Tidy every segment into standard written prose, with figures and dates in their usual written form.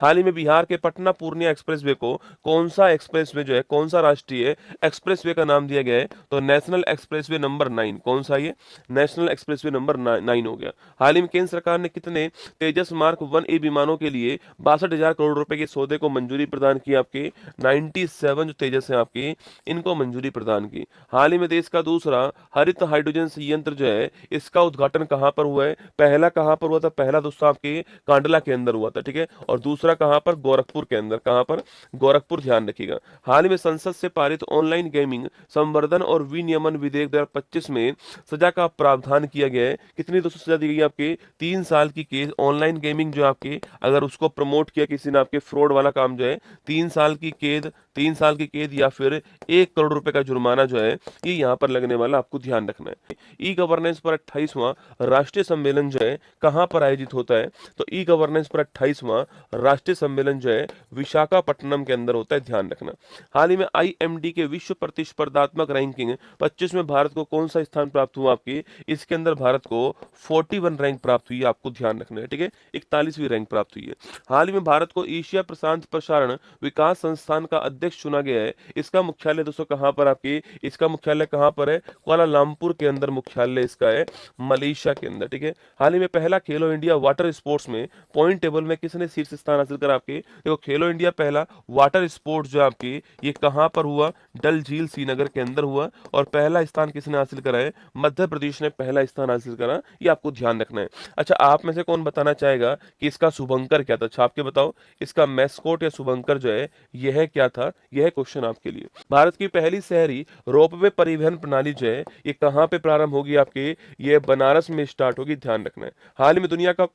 हाल ही में बिहार के पटना पूर्णिया एक्सप्रेसवे को कौन सा एक्सप्रेसवे जो है, कौन सा राष्ट्रीय एक्सप्रेसवे का नाम दिया गया है? तो नेशनल एक्सप्रेसवे नंबर 9। कौन सा ये? नेशनल एक्सप्रेसवे नंबर 9 हो गया। हाल ही में केंद्र सरकार ने कितने तेजस मार्क 1A विमानों के लिए 62,000 करोड़ रुपए के सौदे को मंजूरी प्रदान की? आपके 97 जो तेजस है आपके, इनको मंजूरी प्रदान की। हाल ही में देश का दूसरा हरित हाइड्रोजन संयंत्र जो है, इसका उद्घाटन कहाँ पर हुआ है? पहला कहाँ पर हुआ था? पहला दोस्तों आपके कांडला के अंदर हुआ था, ठीक है। और दूसरा कहाँ पर? गोरखपुर के अंदर। कहाँ पर? गोरखपुर, ध्यान रखिएगा। हाल ही में संसद से पारित ऑनलाइन गेमिंग संवर्धन और विनियमन विधेयक 2025 में सजा का प्रावधान किया गया है। कितनी दोस्तों सजा दी गई है? आपके 3 साल की केस। ऑनलाइन गेमिंग जो आपके, अगर उसको प्रमोट किया किसी ने, आपके फ्रॉड वाला काम जो है, 3 साल की कैद, 3 साल की कैद या फिर 1 करोड़ रुपए का जुर्माना जो है, ये यहाँ पर लगने वाला, आपको ध्यान रखना है। ई गवर्नेंस पर 28वां राष्ट्रीय सम्मेलन जो है कहाँ पर आयोजित होता है? तो ई गवर्नेंस पर 28वां राष्ट्रीय सम्मेलन जो है विशाखापट्टनम के अंदर होता है, ध्यान रखना। हाल ही में आईएमडी के विश्व प्रतिस्पर्धात्मक रैंकिंग 25 में भारत को कौन सा स्थान प्राप्त हुआ? आपकी इसके अंदर भारत को 41 रैंक प्राप्त हुई है, आपको ध्यान रखना है, ठीक है। 41वीं रैंक प्राप्त हुई है। हाल ही में भारत को एशिया प्रशांत प्रसारण विकास संस्थान का अध्यक्ष चुना गया है। इसका मुख्यालय दोस्तों कहाँ पर? आपकी इसका मुख्यालय कहाँ पर है? कुआलालंपुर के अंदर मुख्यालय इसका है, मलेशिया के अंदर, ठीक है। हाल ही में पहला खेलो इंडिया वाटर स्पोर्ट्स में पॉइंट टेबल में किसने शीर्ष स्थान हासिल करा? आपके देखो, खेलो इंडिया पहला वाटर स्पोर्ट्स जो आपकी, ये कहाँ पर हुआ? डल झील श्रीनगर के अंदर हुआ। और पहला स्थान किसने हासिल करा है? मध्य प्रदेश ने पहला स्थान हासिल करा, ये आपको ध्यान रखना है। अच्छा, आप में से कौन बताना चाहेगा कि इसका शुभंकर क्या था? छाप के बताओ, इसका मैस्कोट या शुभंकर जो है यह क्या था? यह क्वेश्चन आपके लिए। भारत की पहली शहरी रोपवे परिवहन प्रणाली जो है, ये कहाँ पे प्रारंभ होगी? आपके ये बनारस में स्टार्ट होगी, ध्यान रखना है। हाल ही में दुनिया का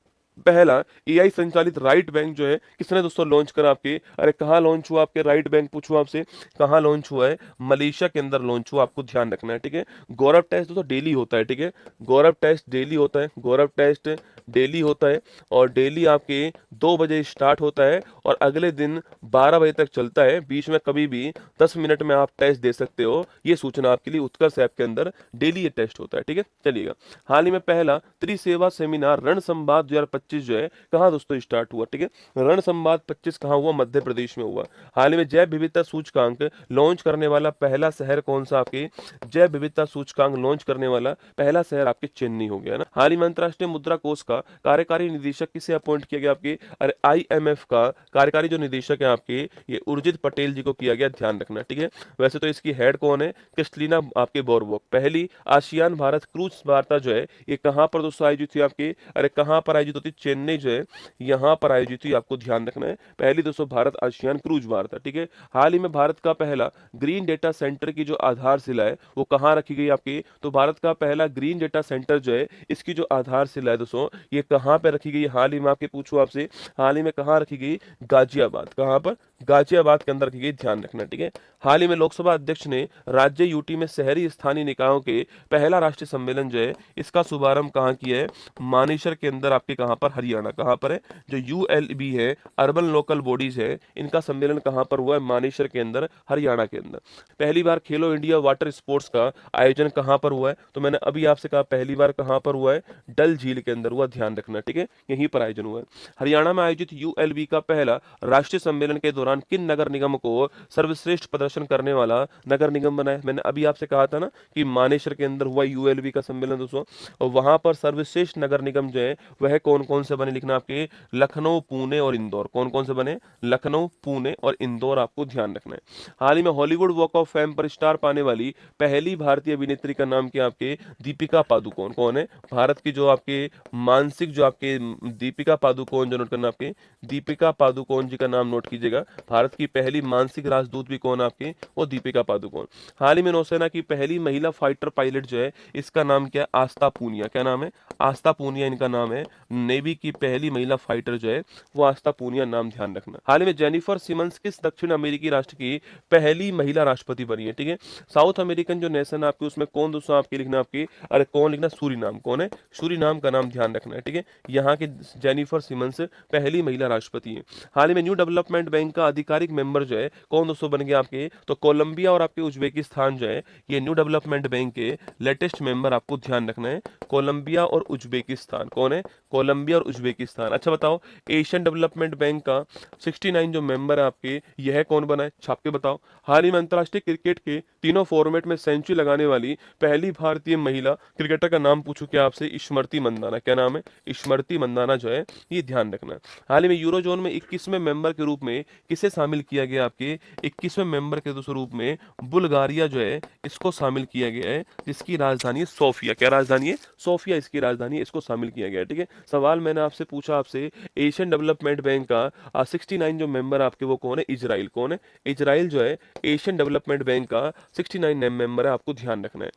पहला एआई संचालित राइट बैंक जो है किसने दोस्तों लॉन्च करा? आपके अरे कहाँ लॉन्च हुआ? आपके राइट बैंक पूछूं आपसे, कहाँ लॉन्च हुआ है? मलेशिया के अंदर लॉन्च हुआ, आपको ध्यान रखना है, ठीक है। गौरव टेस्ट दोस्तों डेली होता है, ठीक है। गौरव टेस्ट डेली होता है, गौरव टेस्ट डेली होता है। और डेली आपके 2 बजे स्टार्ट होता है और अगले दिन 12 बजे तक चलता है। बीच में कभी भी 10 मिनट में आप टेस्ट दे सकते हो, ये सूचना आपके लिए। उत्कर्ष ऐप के अंदर डेली ये टेस्ट होता है, ठीक है। चलिएगा, हाल ही में पहला त्रिसेवा सेमिनार रण संवाद 2025 जो है कहाँ दोस्तों स्टार्ट हुआ? ठीक है, रण संवाद 25 कहाँ हुआ? मध्य प्रदेश में हुआ। हाल ही में जैव विविधता सूचकांक लॉन्च करने वाला पहला शहर कौन सा? आपके जैव विविधता सूचकांक लॉन्च करने वाला पहला शहर आपके चेन्नई हो गया ना। हाल ही में अंतरराष्ट्रीय मुद्रा कोष का कार्यकारी निदेशक किसे अपॉइंट किया गया? आपके अरे आईएमएफ का कार्यकारी जो निदेशक है आपके, ये उर्जित पटेल जी को किया गया, ध्यान रखना, ठीक है। वैसे तो इसकी हेड कौन है? क्रिस्टलीना आपके बोरबॉक। पहली आसियान भारत क्रूज वार्ता जो है ये कहाँ पर दोस्तों आयोजित हुई? आपके अरे कहाँ पर आयोजित होती? चेन्नई जो है यहाँ पर आयोजित हुई, आपको ध्यान रखना है। पहली दोस्तों भारत आसियान क्रूज वार्ता, ठीक है। हाल ही में भारत का पहला ग्रीन डेटा सेंटर की जो आधारशिला है वो कहाँ रखी गई? आपकी तो भारत का पहला ग्रीन डेटा सेंटर जो है इसकी जो आधारशिला है दोस्तों, ये कहाँ पे रखी गई? हाल ही में आपके पूछूं आपसे, हाल ही में कहाँ रखी गई? गाजियाबाद। कहाँ पर? गाजियाबाद के अंदर रखी गई, ध्यान रखना, ठीक है। हाल ही में लोकसभा अध्यक्ष ने राज्य यूटी में शहरी स्थानीय निकायों के पहला राष्ट्रीय सम्मेलन जो है इसका शुभारंभ कहाँ किया है? मानेसर के अंदर, आपके कहाँ पर? हरियाणा। कहाँ पर है? जो यूएलबी है, अर्बन लोकल बॉडीज है, इनका सम्मेलन कहाँ पर हुआ है? मानेसर के अंदर, हरियाणा के अंदर। पहली बार खेलो इंडिया वाटर स्पोर्ट्स का आयोजन कहाँ पर हुआ है? तो मैंने अभी आपसे कहा पहली बार कहाँ पर हुआ है? डल झील के अंदर हुआ, ध्यान रखना, ठीक है, यहीं पर आयोजन हुआ है। हरियाणा में आयोजित यूएलबी का पहला राष्ट्रीय सम्मेलन के दौरान किन नगर निगम को सर्वश्रेष्ठ प्रदर्शन करने वाला नगर निगम बनाया? मैंने अभी आपसे कहा था ना कि मानेसर के अंदर हुआ यूएलबी का सम्मेलन दोस्तों, और वहां पर सर्वश्रेष्ठ नगर निगम जो है वह कौन कौन से बने? लिखना आपके लखनऊ, पुणे और इंदौर। कौन कौन से बने? लखनऊ, पुणे और इंदौर, आपको ध्यान रखना है। हाल ही में हॉलीवुड वॉक ऑफ फेम पर स्टार पाने वाली पहली भारतीय अभिनेत्री का नाम क्या? आपके दीपिका पादुकोण। कौन है? भारत की जो आपके मानसिक जो आपके दीपिका पादुकोण, जो नोट करना आपके दीपिका पादुकोण जी का नाम नोट कीजिएगा। भारत की पहली मानसिक राजदूत भी कौन? आपके वो दीपिका पादुकोण। हाल ही में नौसेना की पहली महिला फाइटर पायलट जो है इसका नाम क्या है? आस्था पूनिया। क्या नाम है? आस्था पूनिया इनका नाम है। नेवी की पहली महिला फाइटर जो है वो आस्था पूनिया, नाम ध्यान रखना। हाल ही में जेनिफर सिमंस किस दक्षिण अमेरिकी राष्ट्र की पहली महिला राष्ट्रपति बनी है? ठीक है, साउथ अमेरिकन जो नेशन है आपके उसमें कौन दोस्तों आपके लिखना? आपकी अरे कौन लिखना? सूरीनाम। कौन है? सूरीनाम का नाम ध्यान रखना है, ठीक है। यहाँ के जेनिफर सिमंस पहली महिला राष्ट्रपति है। हाल ही में न्यू डेवलपमेंट बैंक का का आधिकारिक मेंबर जो है कौन दोस्तों बन गया आपके, तो कोलंबिया और आपके उज्बेकिस्तान जो है ये न्यू डेवलपमेंट बैंक के लेटेस्ट मेंबर आपको ध्यान रखना है। कोलंबिया और उज्बेकिस्तान कौन है, कोलंबिया और उज्बेकिस्तान। अच्छा बताओ एशियन डेवलपमेंट बैंक का 69 जो मेंबर है आपके यह है कौन बना है, छाप के बताओ। हाल ही में अंतरराष्ट्रीय क्रिकेट के तीनों फॉर्मेट में सेंचुरी लगाने वाली पहली भारतीय महिला क्रिकेटर का नाम पूछूं क्या आपसे, स्मृति मंदाना। क्या नाम है, स्मृति मंदाना जो है ये ध्यान रखना। हाल ही में यूरोजोन में 21वें मेंबर के रूप में किसे शामिल किया गया, आपके 21वें मेंबर के रूप में बुल्गारिया जो है इसको शामिल किया गया है, जिसकी राजधानी है सोफिया। क्या राजधानी है, सोफिया इसकी राजधानी है, इसको शामिल किया गया है। ठीक है, सवाल मैंने आपसे पूछा आपसे एशियन डेवलपमेंट बैंक का 69 जो मेंबर आपके वो कौन है, इजराइल। कौन है, इजराइल जो है एशियन डेवलपमेंट बैंक का 69 मेंबर है, आपको ध्यान रखना है।